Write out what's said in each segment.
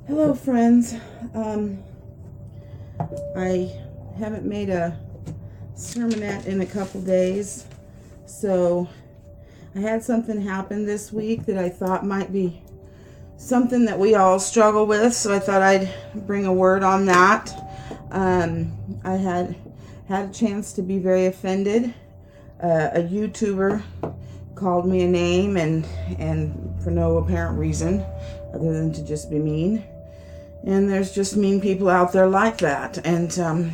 Hello, friends. I haven't made a sermonette in a couple days, so I had something happen this week that I thought might be something that we all struggle with, so I thought I'd bring a word on that. I had a chance to be very offended. A YouTuber called me a name and for no apparent reason other than to just be mean. And there's just mean people out there like that. And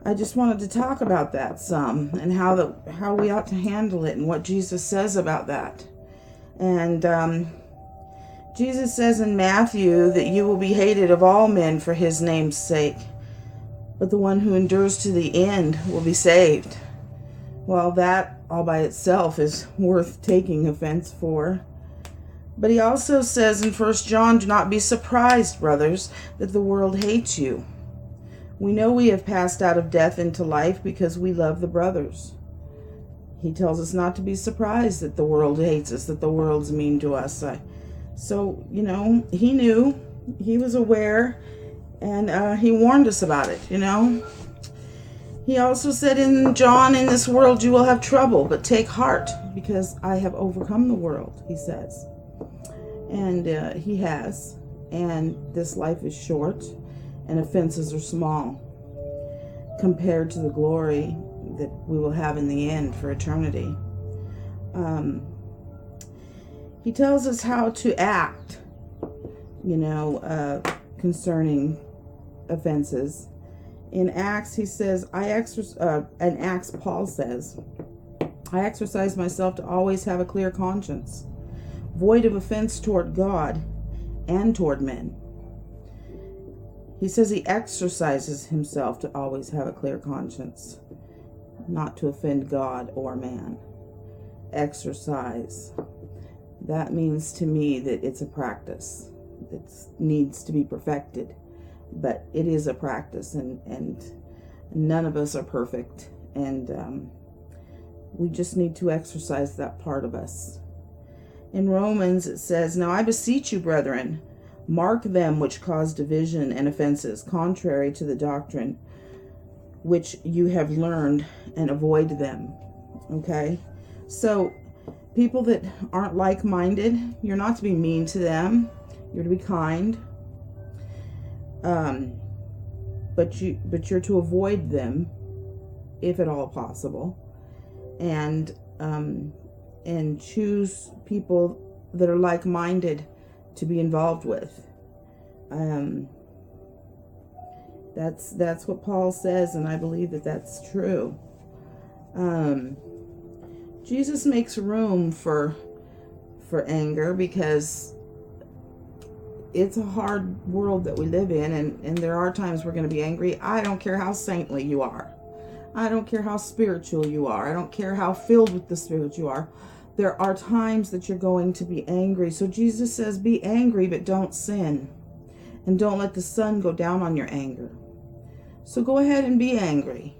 I just wanted to talk about that some and how we ought to handle it and what Jesus says about that. And Jesus says in Matthew that you will be hated of all men for his name's sake, but the one who endures to the end will be saved. Well, that all by itself is worth taking offense for. But he also says in 1 John, do not be surprised, brothers, that the world hates you. We know we have passed out of death into life because we love the brothers. He tells us not to be surprised that the world hates us, that the world's mean to us. So, he knew, he was aware, and he warned us about it, He also said in John, in this world you will have trouble, but take heart, because I have overcome the world, he says. And he has. And this life is short, and offenses are small compared to the glory that we will have in the end for eternity. He tells us how to act, concerning offenses. In Acts, he says, Paul says, I exercise myself to always have a clear conscience, void of offense toward God and toward men. He says he exercises himself to always have a clear conscience, not to offend God or man. Exercise. That means to me that it's a practice. It needs to be perfected. But it is a practice, and none of us are perfect. And we just need to exercise that part of us. In Romans, it says, now I beseech you, brethren, mark them which cause division and offenses, contrary to the doctrine which you have learned, and avoid them. Okay? So, people that aren't like-minded, you're not to be mean to them. You're to be kind. But you're to avoid them, if at all possible. And choose people that are like-minded to be involved with. That's what Paul says, and I believe that that's true. Jesus makes room for anger because it's a hard world that we live in, and there are times we're going to be angry. I don't care how saintly you are. I don't care how spiritual you are. I don't care how filled with the Spirit you are. There are times that you're going to be angry. So Jesus says, be angry, but don't sin. And don't let the sun go down on your anger. So go ahead and be angry,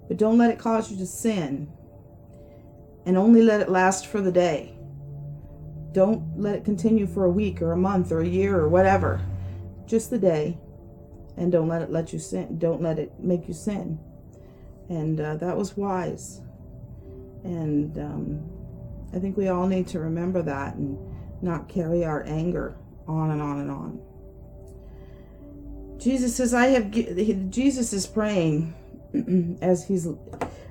but don't let it cause you to sin. And only let it last for the day. Don't let it continue for a week or a month or a year or whatever. Just the day. And don't let it let you sin. Don't let it make you sin. And that was wise. And I think we all need to remember that and not carry our anger on and on and on. Jesus says, Jesus is praying as he's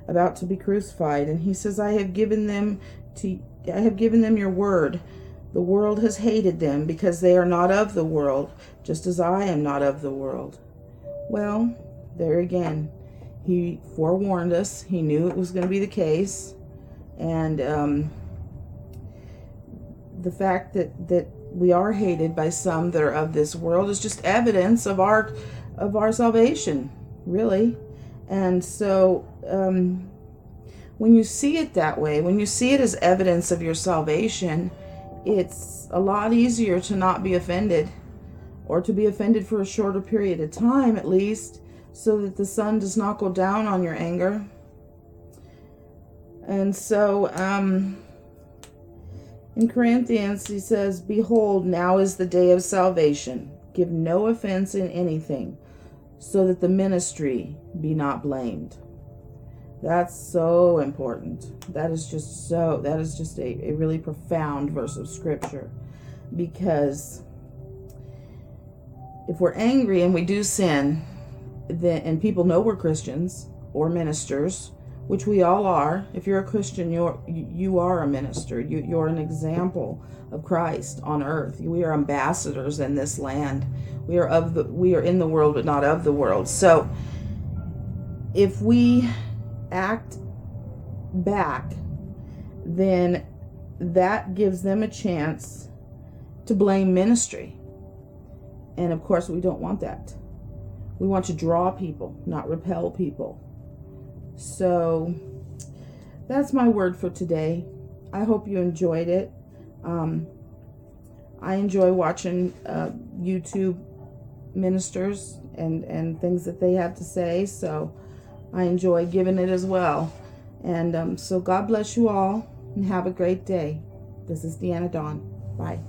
about to be crucified, and he says, I have given them your word. The world has hated them because they are not of the world, just as I am not of the world. Well, there again, he forewarned us. He knew it was going to be the case. And the fact that we are hated by some that are of this world is just evidence of our salvation, really. And so when you see it that way, when you see it as evidence of your salvation, it's a lot easier to not be offended, or to be offended for a shorter period of time at least, so that the sun does not go down on your anger. And so In Corinthians, he says, "Behold, now is the day of salvation. Give no offense in anything, so that the ministry be not blamed." That's so important. That is just a really profound verse of scripture. Because if we're angry and we do sin, then, and people know we're Christians or ministers, which we all are. If you're a Christian, you are a minister. You're an example of Christ on earth. We are ambassadors in this land. We are in the world, but not of the world. So if we act back, then that gives them a chance to blame ministry. And of course, we don't want that. We want to draw people, not repel people. So that's my word for today. I hope you enjoyed it. I enjoy watching YouTube ministers and things that they have to say. So I enjoy giving it as well. And so God bless you all and have a great day. This is Deanna Dawn. Bye.